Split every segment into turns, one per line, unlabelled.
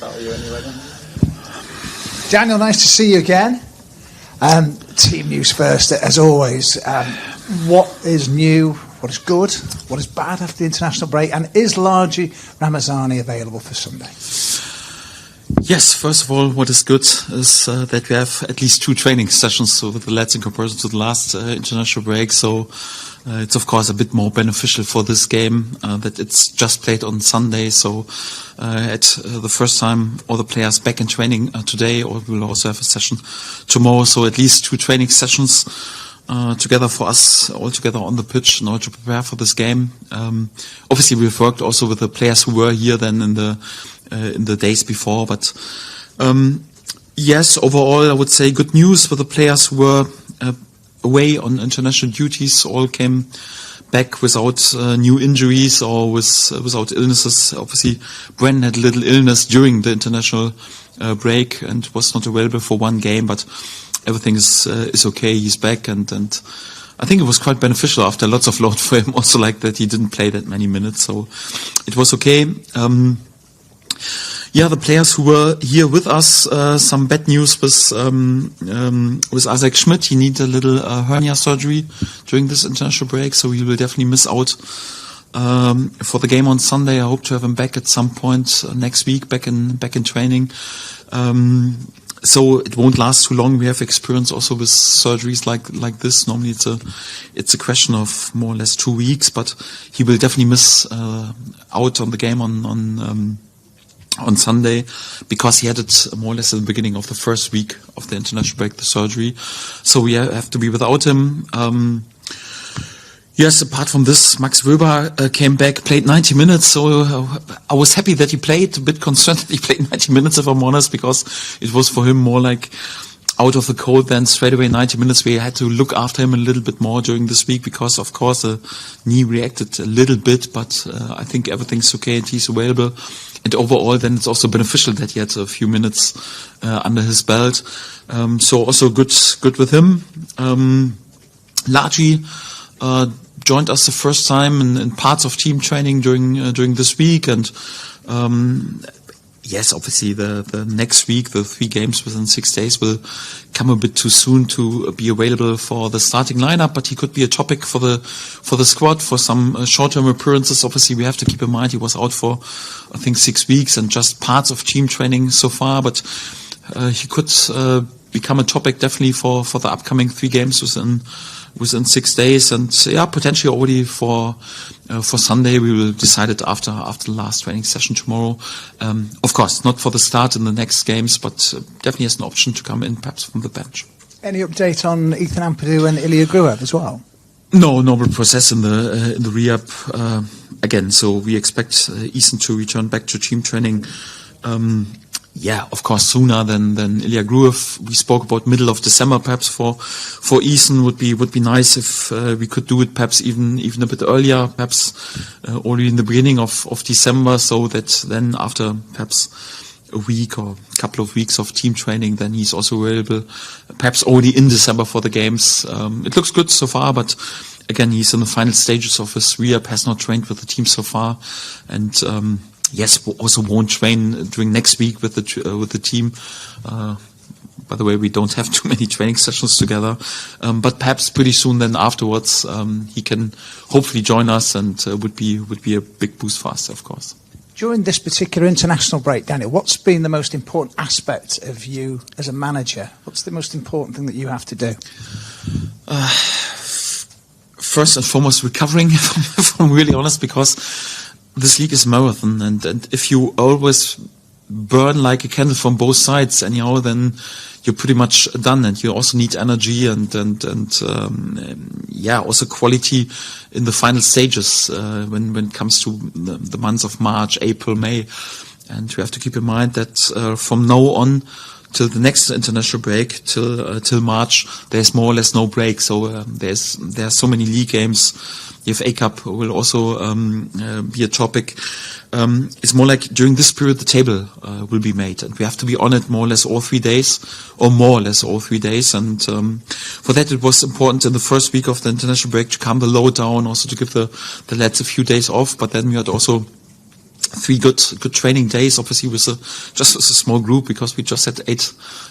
How are you anyway then?
Daniel, nice to see you again. Team news first, as always. What is new? What is good? What is bad after the international break? And is Largi Ramazani available for Sunday?
Yes, first of all, what is good is that we have at least 2 training sessions with the lads in comparison to the last international break. So it's, of course, a bit more beneficial for this game that it's just played on Sunday. So at the first time, all the players back in training today, or we'll also have a session tomorrow. So at least 2 training sessions together for us, all together on the pitch in order to prepare for this game. Obviously, we've worked also with the players who were here then in the days before. But yes, overall, I would say good news for the players who were away on international duties. All came back without new injuries or without illnesses. Obviously, Brennan had a little illness during the international break and was not available for one game, but everything is okay. He's back, and I think it was quite beneficial after lots of load for him. Also, like that he didn't play that many minutes, so it was okay. The players who were here with us, some bad news with Isaac Schmidt. He needed a little hernia surgery during this international break, so he will definitely miss out for the game on Sunday. I hope to have him back at some point next week, back in training. So it won't last too long. We have experience also with surgeries like this. Normally it's a question of more or less 2 weeks, but he will definitely miss out on the game on Sunday, because he had it more or less at the beginning of the first week of the international break, the surgery. So we have to be without him. Yes, apart from this, Max Wöber came back, played 90 minutes, so I was happy that he played, a bit concerned that he played 90 minutes, if I'm honest, because it was for him more like out of the cold than straight away 90 minutes. We had to look after him a little bit more during this week because, of course, the knee reacted a little bit, but I think everything's okay and he's available. And overall, then it's also beneficial that he had a few minutes under his belt. So also good with him. Largi joined us the first time in parts of team training during this week, and yes, obviously the next week, the 3 games within 6 days will come a bit too soon to be available for the starting lineup, but he could be a topic for the squad for some short-term appearances. Obviously, we have to keep in mind he was out for, I think, 6 weeks and just parts of team training so far, but he could become a topic definitely for the upcoming 3 games within 6 days, and potentially already for Sunday. We will decide it after the last training session tomorrow. Of course, not for the start in the next games, but definitely as an option to come in perhaps from the bench.
Any update on Ethan Ampadu and Ilya Gruev as well?
No, normal process in the rehab again. So we expect Ethan to return back to team training. Of course, sooner than Ilya Gruev. We spoke about middle of December, perhaps for Ethan would be nice if we could do it perhaps even a bit earlier, perhaps already in the beginning of December, so that then after perhaps a week or a couple of weeks of team training, then he's also available, perhaps already in December for the games. It looks good so far, but again, he's in the final stages of his rehab, has not trained with the team so far, and yes, also won't train during next week with the team. By the way, we don't have too many training sessions together, but perhaps pretty soon then afterwards he can hopefully join us, and would be a big boost for us, of course.
During this particular international break, Daniel, what's been the most important aspect of you as a manager? What's the most important thing that you have to do?
First and foremost, recovering, if I'm really honest, because this league is marathon, and if you always burn like a candle from both sides, anyhow, then you're pretty much done, and you also need energy and also quality in the final stages when it comes to the months of March, April, May, and you have to keep in mind that from now on till the next international break, till March, there's more or less no break. So there are so many league games. The FA Cup will also be a topic. It's more like during this period the table will be made, and we have to be on it more or less all 3 days, and for that it was important in the first week of the international break to calm the load down, also to give the lads a few days off, but then we had also 3 good training days. Obviously, with just a small group, because we just had 8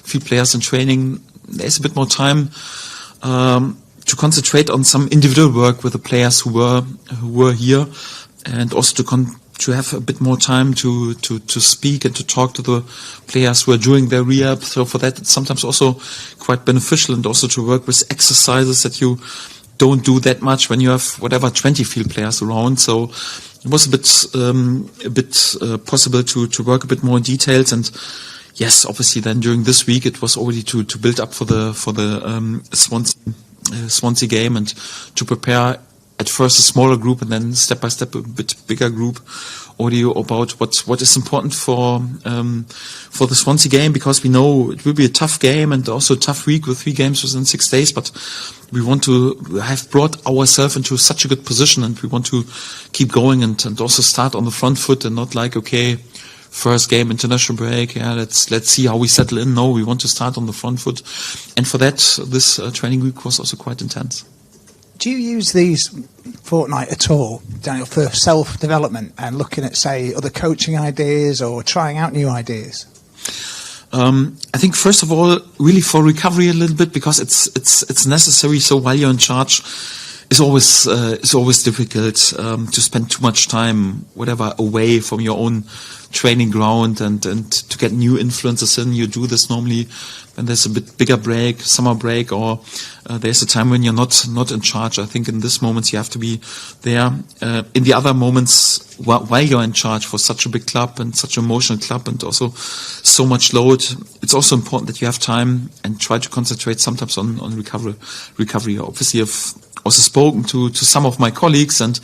field players in training. There's a bit more time to concentrate on some individual work with the players who were here, and also to have a bit more time to speak and to talk to the players who are doing their rehab. So for that, it's sometimes also quite beneficial, and also to work with exercises that you don't do that much when you have 20 field players around. So it was a bit possible to work a bit more in details. And yes, obviously then during this week it was already to build up for the Swansea game, and to prepare at first a smaller group and then step by step a bit bigger group audio about what is important for the Swansea game, because we know it will be a tough game and also a tough week with 3 games within 6 days, but we want to have brought ourselves into such a good position, and we want to keep going and also start on the front foot, and not like, okay, first game, international break, let's see how we settle in. No, we want to start on the front foot, and for that this training week was also quite intense.
Do you use these fortnight at all, Daniel, for self-development and looking at, say, other coaching ideas or trying out new ideas?
I think first of all, really for recovery a little bit, because it's necessary. So while you're in charge, it's always difficult to spend too much time, away from your own training ground, and to get new influences in. You do this normally when there's a bit bigger break, summer break, or there's a time when you're not in charge. I think in this moments you have to be there. In the other moments, while you're in charge for such a big club and such an emotional club, and also so much load, it's also important that you have time and try to concentrate sometimes on recovery. Obviously, I've also spoken to some of my colleagues, and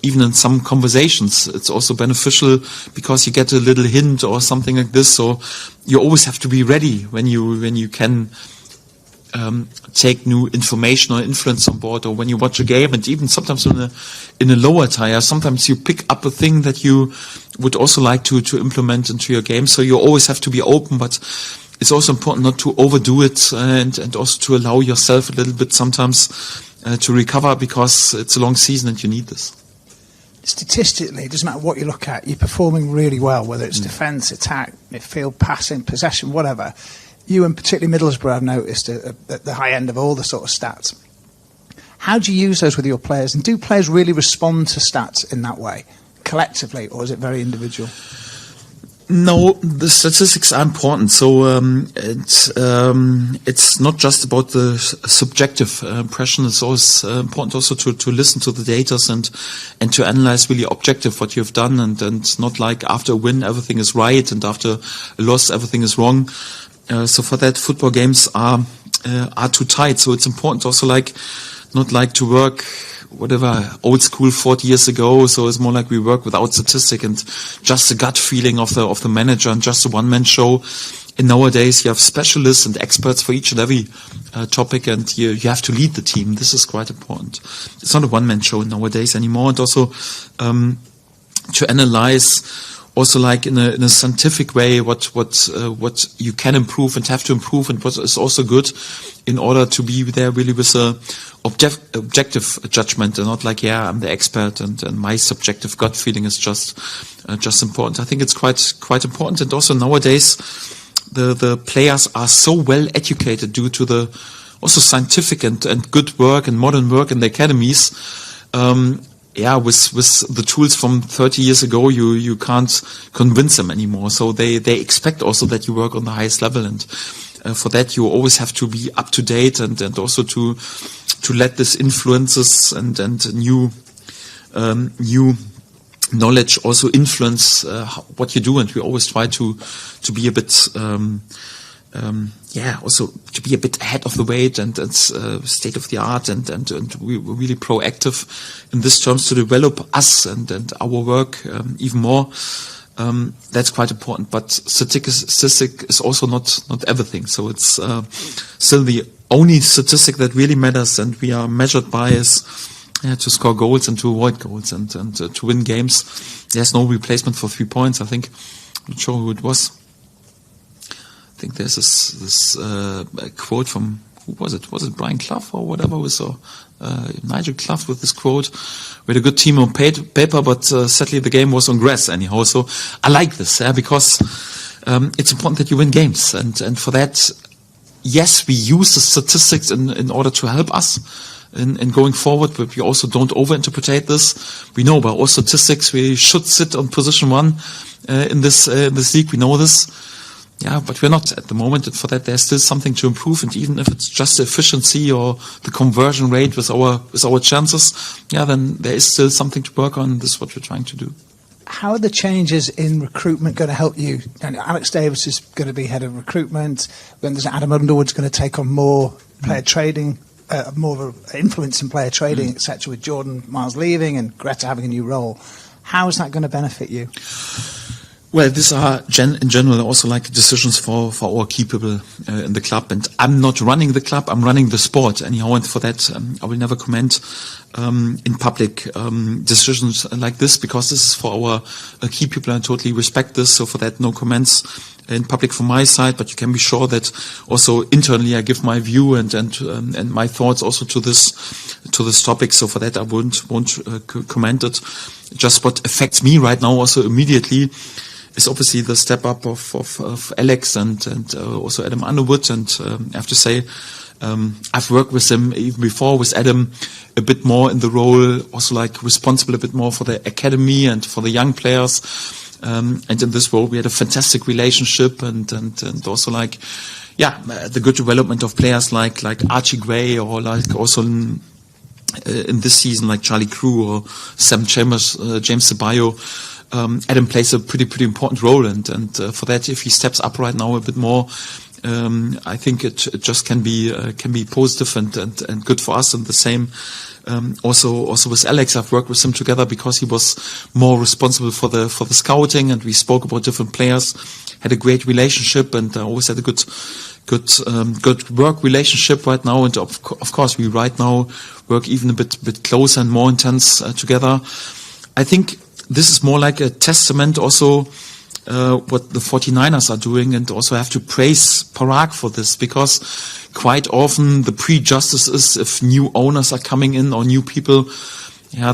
even in some conversations, it's also beneficial because you get a little hint or something like this. So you always have to be ready when you can take new information or influence on board, or when you watch a game, and even sometimes in a lower tier, sometimes you pick up a thing that you would also like to implement into your game. So you always have to be open, but it's also important not to overdo it, and also to allow yourself a little bit sometimes to recover, because it's a long season and you need this.
Statistically, it doesn't matter what you look at, you're performing really well, whether it's defence, attack, midfield, passing, possession, whatever. You, and particularly Middlesbrough, I've noticed at the high end of all the sort of stats. How do you use those with your players? And do players really respond to stats in that way, collectively, or is it very individual?
No, the statistics are important. So it's not just about the subjective impression. It's always important also to listen to the data and to analyze really objective what you've done, and not like after a win everything is right and after a loss everything is wrong. So for that, football games are too tight. So it's important also not like to work old school 40 years ago. So it's more like we work without statistic and just the gut feeling of the manager and just a one-man show. And nowadays you have specialists and experts for each and every topic, and you have to lead the team. This is quite important. It's not a one-man show nowadays anymore. And also to analyze also like in a scientific way what you can improve and have to improve, and what is also good, in order to be there really with a objective judgment, and not like, I'm the expert and my subjective gut feeling is just important. I think it's quite important. And also nowadays the players are so well educated due to the also scientific and good work and modern work in the academies. With the tools from 30 years ago, you can't convince them anymore. So they expect also that you work on the highest level, and for that you always have to be up to date, and also to let this influences and new knowledge also influence what you do. And we always try to be a bit also to be a bit ahead of the weight and state of the art, and we were really proactive in this terms to develop us and our work even more. That's quite important. But statistic is also not everything. So it's still the only statistic that really matters, and we are measured by is to score goals and to avoid goals and to win games. There's no replacement for 3 points. I think, I'm not sure who it was. I think there's this quote from who was it? Was it Brian Clough or whatever? Nigel Clough with this quote: "We had a good team on paper, but sadly the game was on grass anyhow." So I like this because it's important that you win games, and for that, yes, we use the statistics in order to help us in going forward, but we also don't overinterpret this. We know by all statistics we should sit on position 1 in this league. We know this. Yeah, but we're not at the moment, and for that there's still something to improve. And even if it's just the efficiency or the conversion rate with our chances, then there is still something to work on. This is what we're trying to do.
How are the changes in recruitment going to help you? And Alex Davis is going to be head of recruitment. Then there's Adam Underwood's going to take on more player trading, more of an influence in player trading, etc. With Jordan Miles leaving and Greta having a new role. How is that going to benefit you?
Well, these are in general also like decisions for our key people in the club, and I'm not running the club, I'm running the sport anyhow, and for that I will never comment in public decisions like this, because this is for our key people, and I totally respect this. So for that, no comments in public from my side, but you can be sure that also internally I give my view and my thoughts also to this topic. So for that I won't comment it. Just what affects me right now also immediately is obviously the step up of Alex and also Adam Underwood, and I have to say I've worked with him even before, with Adam a bit more in the role, also like responsible a bit more for the academy and for the young players, and in this role we had a fantastic relationship, and also like the good development of players like Archie Gray, or like also in this season like Charlie Crew or Sam Chambers, James Ceballo. Adam plays a pretty important role, and for that, if he steps up right now a bit more, I think it just can be positive and good for us. And the same also with Alex, I've worked with him together because he was more responsible for the scouting, and we spoke about different players, had a great relationship, and always had a good work relationship right now. And of course, we right now work even a bit closer and more intense together. I think this is more like a testament also what the 49ers are doing, and also have to praise Parag for this, because quite often the prejudice is, if new owners are coming in or new people,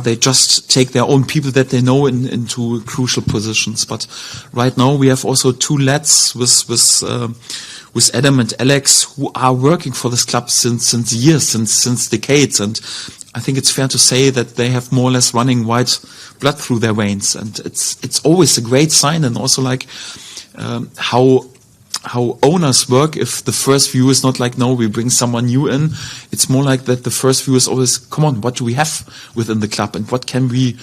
they just take their own people that they know into crucial positions. But right now we have also 2 lads with Adam and Alex who are working for this club since years, since decades, and I think it's fair to say that they have more or less running white blood through their veins, and it's always a great sign. And also like how owners work. If the first view is not like, no, we bring someone new in, it's more like that the first view is always, come on, what do we have within the club, and what can we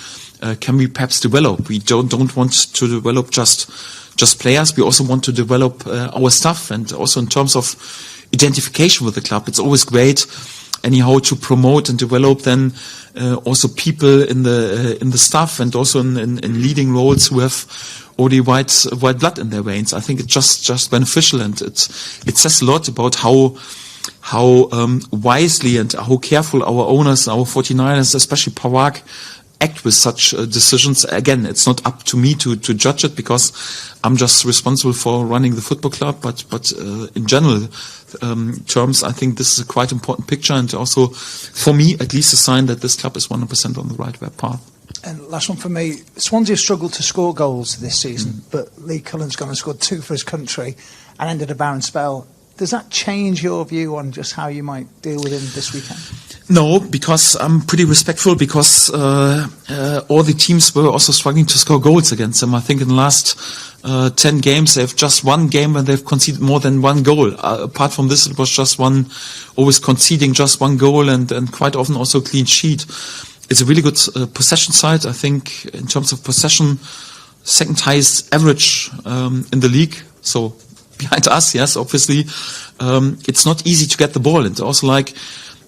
perhaps develop? We don't want to develop just players. We also want to develop our staff, and also in terms of identification with the club, it's always great anyhow to promote and develop then also people in the staff, and also in leading roles who have already white blood in their veins. I think it's just beneficial, and it says a lot about how wisely and how careful our owners, our 49ers, especially Parag, act with such decisions. Again, it's not up to me to judge it, because I'm just responsible for running the football club, but in general terms, I think this is a quite important picture, and also for me at least a sign that this club is 100% on the right path.
And last one for me, Swansea struggled to score goals this season, but Lee Cullen's gone and scored 2 for his country and ended a barren spell. Does that change your view on just how you might deal with him this weekend?
No, because I'm pretty respectful, because all the teams were also struggling to score goals against them. I think in the last 10 games, they have just one game where they've conceded more than 1 goal. Apart from this, it was just always conceding just 1 goal, and quite often also a clean sheet. It's a really good possession side. I think in terms of possession, second highest average in the league. So behind us, yes, obviously. It's not easy to get the ball. And also like,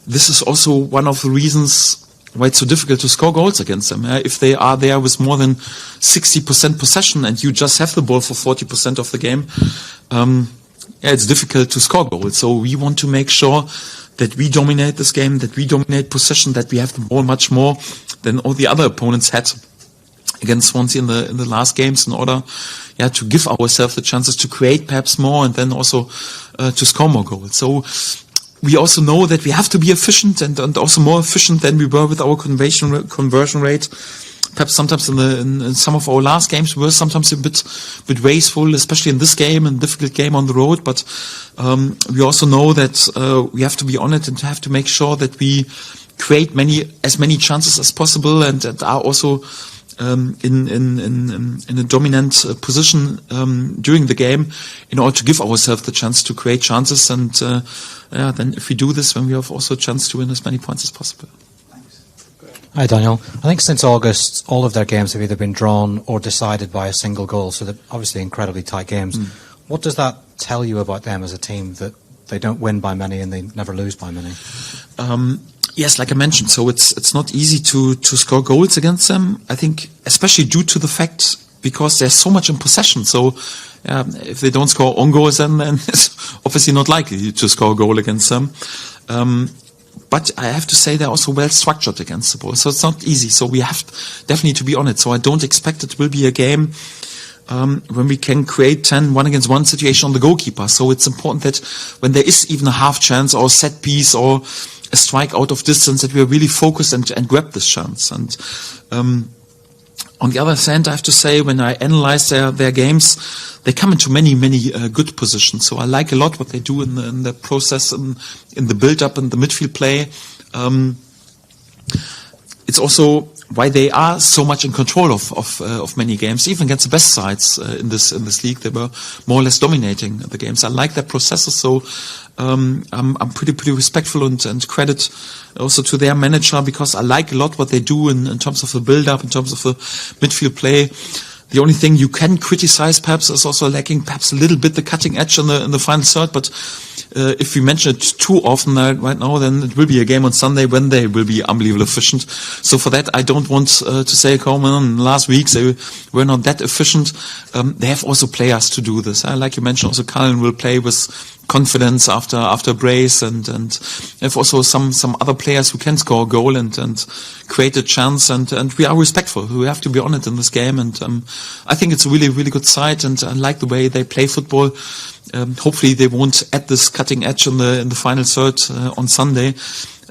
this is also one of the reasons why it's so difficult to score goals against them. If they are there with more than 60% possession and you just have the ball for 40% of the game, it's difficult to score goals. So we want to make sure that we dominate this game, that we dominate possession, that we have the ball much more than all the other opponents had against Swansea in the last games, in order to give ourselves the chances to create perhaps more, and then also to score more goals. So we also know that we have to be efficient and also more efficient than we were with our conversion rate. Perhaps sometimes in some of our last games we were sometimes a bit wasteful, especially in this game, a difficult game on the road. But we also know that we have to be on it and have to make sure that we create as many chances as possible and are also in a dominant position during the game in order to give ourselves the chance to create chances. And then if we do this, then we have also a chance to win as many points as possible.
Hi Daniel. I think since August all of their games have either been drawn or decided by a single goal, so they're obviously incredibly tight games. What does that tell you about them as a team, that they don't win by many and they never lose by many?
Yes, like I mentioned, so it's not easy to score goals against them. I think especially due to the fact because there's so much in possession. So if they don't score own goals, then it's obviously not likely to score a goal against them. But I have to say they're also well structured against the ball, so it's not easy. So we have definitely to be on it. So I don't expect it will be a game when we can create 10 1-against-1 situation on the goalkeeper. So it's important that when there is even a half chance or a set piece or a strike out of distance, that we are really focused and grab this chance. And on the other hand, I have to say, when I analyze their games, they come into many good positions. So I like a lot what they do in the process, in the build-up and the midfield play. It's also why they are so much in control of many games, even against the best sides in this league. They were more or less dominating the games. I like their processes, so I'm pretty respectful and credit also to their manager, because I like a lot what they do in terms of the build-up, in terms of the midfield play. The only thing you can criticize perhaps is also lacking perhaps a little bit the cutting edge in the final third. But if we mention it too often right now, then it will be a game on Sunday when they will be unbelievably efficient. So for that, I don't want to say, come on, last week they were not that efficient. They have also players to do this. Like you mentioned, also Cullen will play with confidence after a brace, and have also some other players who can score a goal and create a chance, and we are respectful. We have to be on it in this game, and I think it's a really good side, and I like the way they play football. Hopefully they won't add this cutting edge in the final third on Sunday,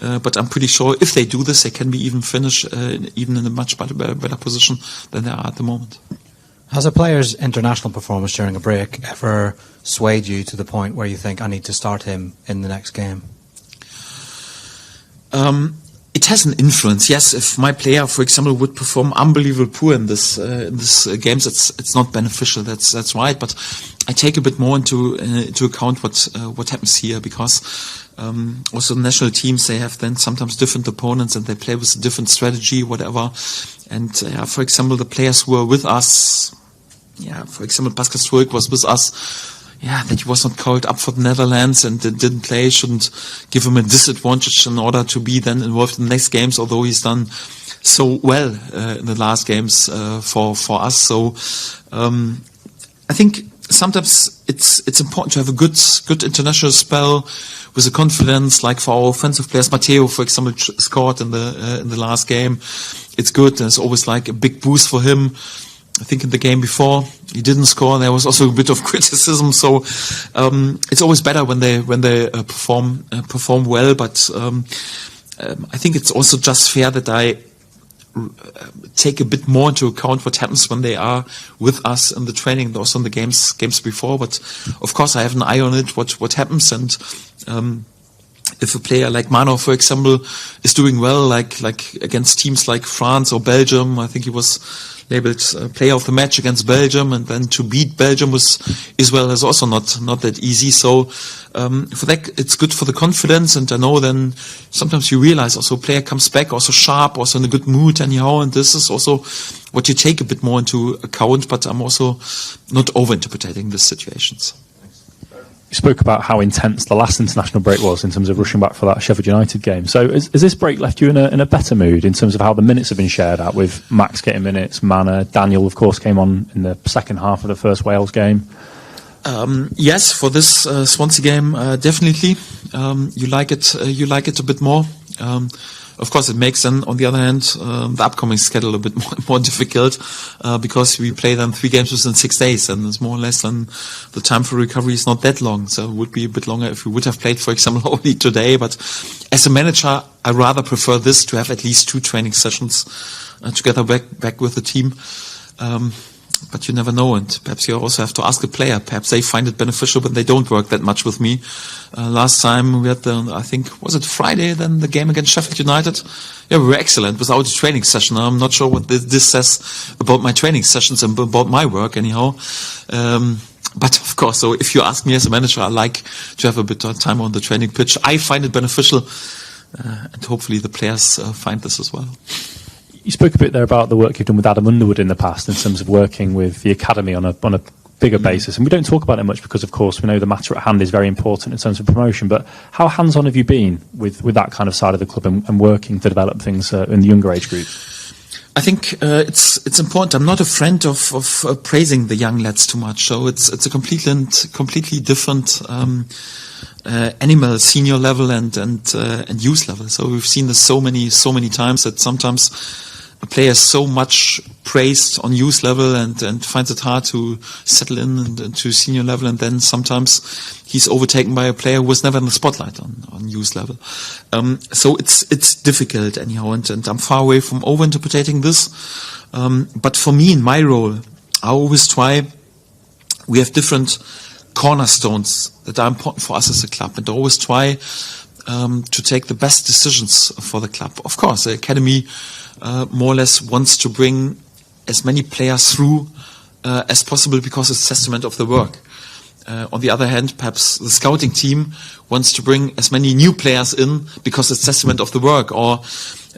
but I'm pretty sure if they do this, they can be even finish even in a much better position than they are at the moment.
Has a player's international performance during a break ever swayed you to the point where you think, I need to start him in the next game?
It has an influence, yes. If my player, for example, would perform unbelievably poor in this games, it's not beneficial. That's right. But I take a bit more into account what happens here, because also national teams, they have then sometimes different opponents and they play with a different strategy, whatever. And for example, the players who were with us, for example, Pascal Struijk was with us. That he was not called up for the Netherlands and didn't play, shouldn't give him a disadvantage in order to be then involved in the next games, although he's done so well in the last games for us. So I think sometimes it's important to have a good international spell with a confidence, like for our offensive players. Matteo, for example, scored in the last game. It's good, and it's always like a big boost for him. I think in the game before he didn't score. There was also a bit of criticism. So it's always better when they perform well. But I think it's also just fair that I take a bit more into account what happens when they are with us in the training, and also in the games before. But of course, I have an eye on it. What happens, and if a player like Mano, for example, is doing well, like against teams like France or Belgium, I think he was labeled player of the match against Belgium, and then to beat Belgium with Israel is also not that easy. So for that, it's good for the confidence, and I know then sometimes you realize also a player comes back also sharp, also in a good mood anyhow, and this is also what you take a bit more into account. But I'm also not over-interpreting these situations.
You spoke about how intense the last international break was in terms of rushing back for that Sheffield United game. So has this break left you in a better mood in terms of how the minutes have been shared out, with Max getting minutes, Mana, Daniel, of course, came on in the second half of the first Wales game?
Yes, for this Swansea game, definitely. You like it a bit more. Of course, it makes then, on the other hand, the upcoming schedule a bit more difficult, because we play then 3 games within 6 days, and it's more or less than the time for recovery is not that long. So it would be a bit longer if we would have played, for example, only today. But as a manager, I rather prefer this, to have at least 2 training sessions together back with the team. But you never know, and perhaps you also have to ask the player. Perhaps they find it beneficial, but they don't work that much with me. Last time we had I think, was it Friday then, the game against Sheffield United? Yeah, we were excellent without a training session. I'm not sure what this says about my training sessions and about my work anyhow. But of course, so if you ask me as a manager, I like to have a bit of time on the training pitch. I find it beneficial, and hopefully the players find this as well.
You spoke a bit there about the work you've done with Adam Underwood in the past in terms of working with the academy on a bigger basis. And we don't talk about it much because, of course, we know the matter at hand is very important in terms of promotion. But how hands-on have you been with that kind of side of the club and working to develop things in the younger age group?
I think it's important. I'm not a friend of praising the young lads too much. So it's a completely different animal, senior level and youth level. So we've seen this so many times that sometimes a player is so much praised on youth level and finds it hard to settle in and to senior level, and then sometimes he's overtaken by a player who was never in the spotlight on youth level. So it's difficult anyhow, and I'm far away from overinterpreting this. But for me, in my role, I always try. We have different cornerstones that are important for us as a club, and I always try to take the best decisions for the club. Of course, the academy more or less wants to bring as many players through as possible because it's testament of the work. On the other hand, perhaps the scouting team wants to bring as many new players in because it's testament of the work, or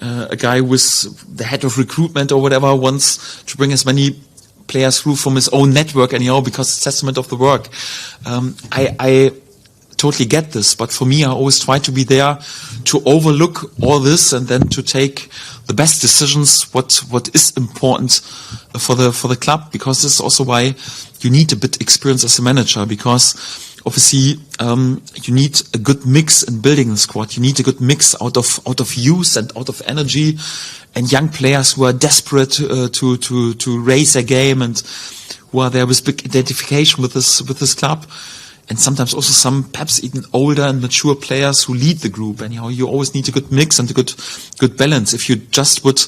a guy who is the head of recruitment or whatever wants to bring as many players through from his own network anyhow because it's testament of the work. I totally get this, but for me, I always try to be there to overlook all this and then to take the best decisions, what is important for the club, because this is also why you need a bit experience as a manager, because obviously you need a good mix in building the squad. You need a good mix out of youth and out of energy and young players who are desperate to raise their game and who are there with big identification with this club. And sometimes also some perhaps even older and mature players who lead the group. Anyhow, you always need a good mix and a good balance. If you just would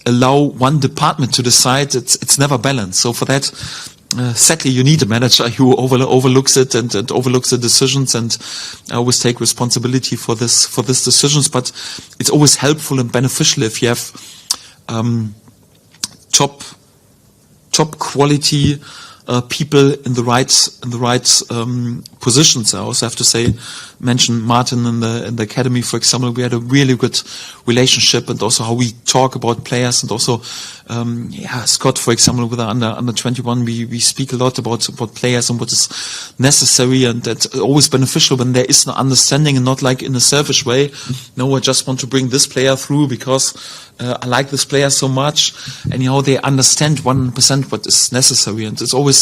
allow one department to decide, it's never balanced. So for that, sadly, you need a manager who overlooks it and overlooks the decisions, and always take responsibility for these decisions. But it's always helpful and beneficial if you have top quality people in the right positions. I also have to mention Martin in the academy, for example. We had a really good relationship, and also how we talk about players, and also Scott, for example, with the under 21, we speak a lot about players and what is necessary, and that's always beneficial when there is no understanding and not like in a selfish way. No, I just want to bring this player through because I like this player so much, and they understand 100% what is necessary, and it's always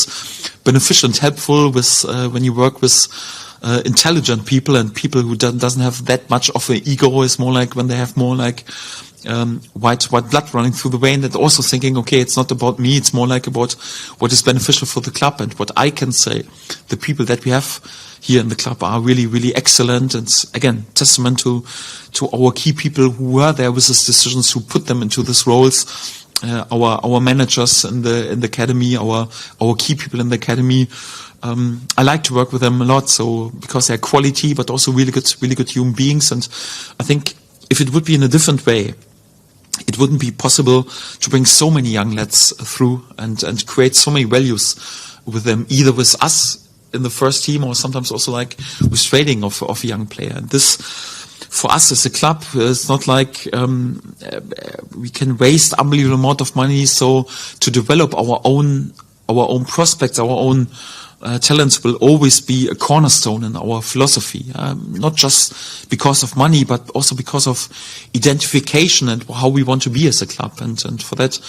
beneficial and helpful with when you work with intelligent people and people who doesn't have that much of an ego. Is more like when they have more like white blood running through the vein, and also thinking, okay, it's not about me, it's more like about what is beneficial for the club and what I can say. The people that we have here in the club are really, really excellent, and again, testament to our key people who were there with these decisions, who put them into these roles. Our managers in the academy, our key people in the academy. I like to work with them a lot, so because they're quality, but also really good human beings. And I think if it would be in a different way, it wouldn't be possible to bring so many young lads through and create so many values with them, either with us in the first team or sometimes also like with trading of a young player. And this, for us as a club, it's not like we can waste unbelievable amount of money. So to develop our own prospects, our own talents will always be a cornerstone in our philosophy. Not just because of money, but also because of identification and how we want to be as a club. And for that,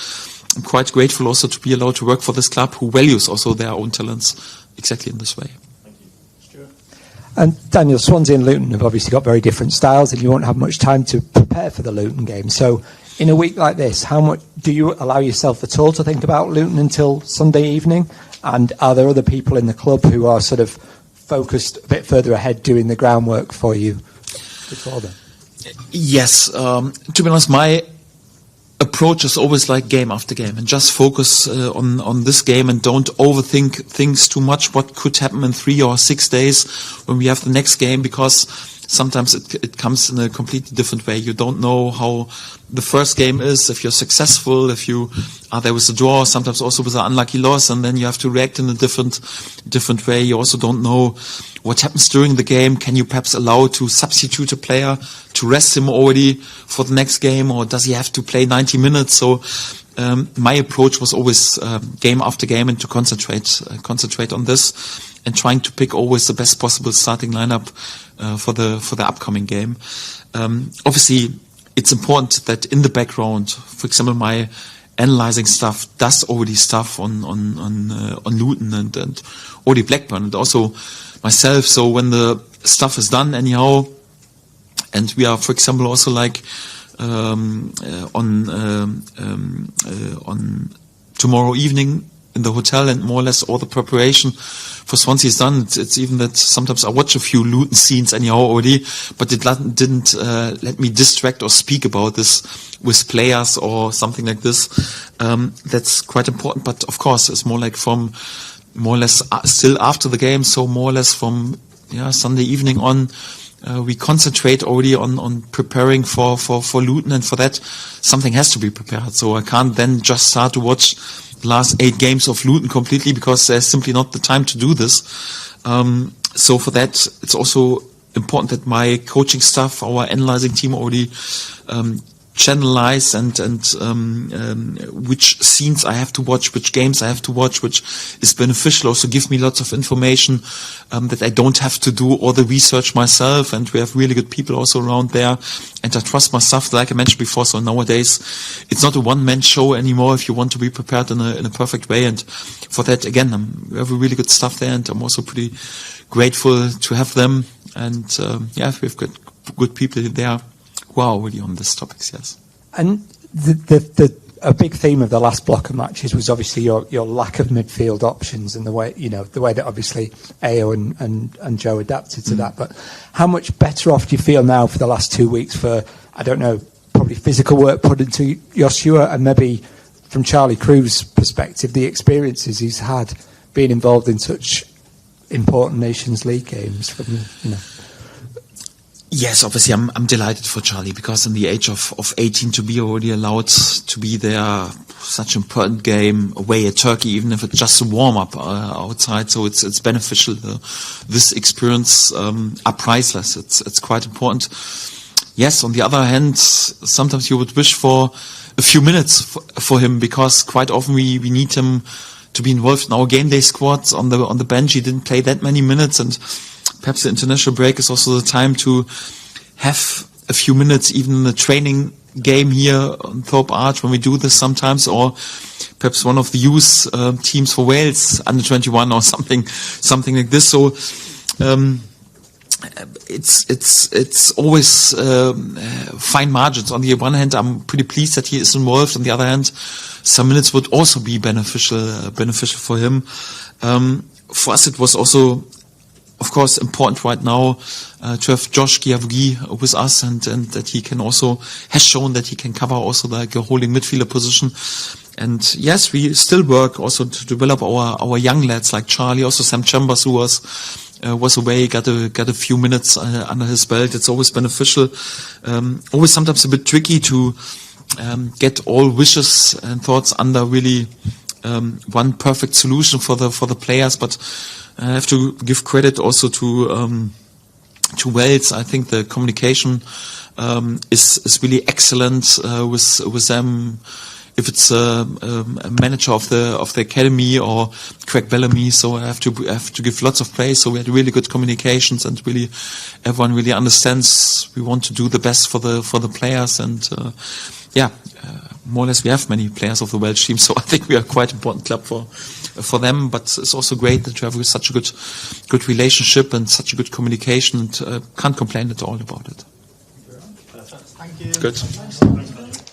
I'm quite grateful also to be allowed to work for this club who values also their own talents exactly in this way.
Thank you. Stuart.
And Daniel, Swansea and Luton have obviously got very different styles, and you won't have much time to prepare for the Luton game. So in a week like this, how much do you allow yourself at all to think about Luton until Sunday evening? And are there other people in the club who are sort of focused a bit further ahead doing the groundwork for you before then?
Yes. To be honest, my approach is always like game after game, and just focus on this game and don't overthink things too much. What could happen in 3 or 6 days when we have the next game, because sometimes it comes in a completely different way. You don't know how the first game is, if you're successful, if you are there with a draw, sometimes also with an unlucky loss, and then you have to react in a different way. You also don't know what happens during the game. Can you perhaps allow to substitute a player, to rest him already for the next game, or does he have to play 90 minutes? So my approach was always game after game, and to concentrate on this, and trying to pick always the best possible starting lineup for the upcoming game. Obviously, it's important that in the background, for example, my analyzing stuff does already stuff on Luton and already Blackburn, and also myself. So when the stuff is done anyhow, and we are, for example, also like on tomorrow evening in the hotel, and more or less all the preparation for Swansea is done. It's even that sometimes I watch a few Luton scenes anyhow already, but it didn't let me distract or speak about this with players or something like this. That's quite important, but of course it's more like from more or less still after the game, so more or less from Sunday evening on, we concentrate already on preparing for Luton, and for that something has to be prepared. So I can't then just start to watch the last 8 games of Luton completely, because there's simply not the time to do this. So for that, it's also important that my coaching staff, our analyzing team, already channelize and which scenes I have to watch, which games I have to watch, which is beneficial. Also give me lots of information that I don't have to do all the research myself, and we have really good people also around there, and I trust my staff, like I mentioned before. So nowadays it's not a one-man show anymore if you want to be prepared in a perfect way, and for that, again, we have a really good staff there, and I'm also pretty grateful to have them, and we've got good people there. Wow, really on these topics, yes. And
a big theme of the last block of matches was obviously your lack of midfield options, and the way that obviously Ayo and Joe adapted to that. But how much better off do you feel now for the last 2 weeks for, I don't know, probably physical work put into Joshua, and maybe from Charlie Crew's perspective, the experiences he's had being involved in such important Nations League games from,
Yes, obviously I'm delighted for Charlie, because in the age of 18 to be already allowed to be there, such an important game away at Turkey, even if it's just a warm-up outside, so it's beneficial. This experience are priceless. It's quite important. Yes, on the other hand, sometimes you would wish for a few minutes for him, because quite often we need him to be involved in our game day squads. On the bench, he didn't play that many minutes, and perhaps the international break is also the time to have a few minutes, even in the training game here on Thorpe Arch, when we do this sometimes, or perhaps one of the youth teams for Wales, under 21 or something like this. So it's always fine margins. On the one hand, I'm pretty pleased that he is involved. On the other hand, some minutes would also be beneficial for him. For us, it was also, of course, important right now to have Josh Giavugi with us, and that he has shown that he can cover also like a holding midfielder position. And yes, we still work also to develop our young lads like Charlie, also Sam Chambers, who was away, got a few minutes under his belt. It's always beneficial. Always sometimes a bit tricky to get all wishes and thoughts under really one perfect solution for the players, but I have to give credit also to Wales. I think the communication is really excellent with them. If it's a manager of the academy or Craig Bellamy, so I have to give lots of praise. So we had really good communications, and really everyone really understands we want to do the best for the players, and more or less we have many players of the Welsh team, so I think we are quite an important club for them. But it's also great that you have such a good relationship and such a good communication, and can't complain at all about it.
Thank you.
Good.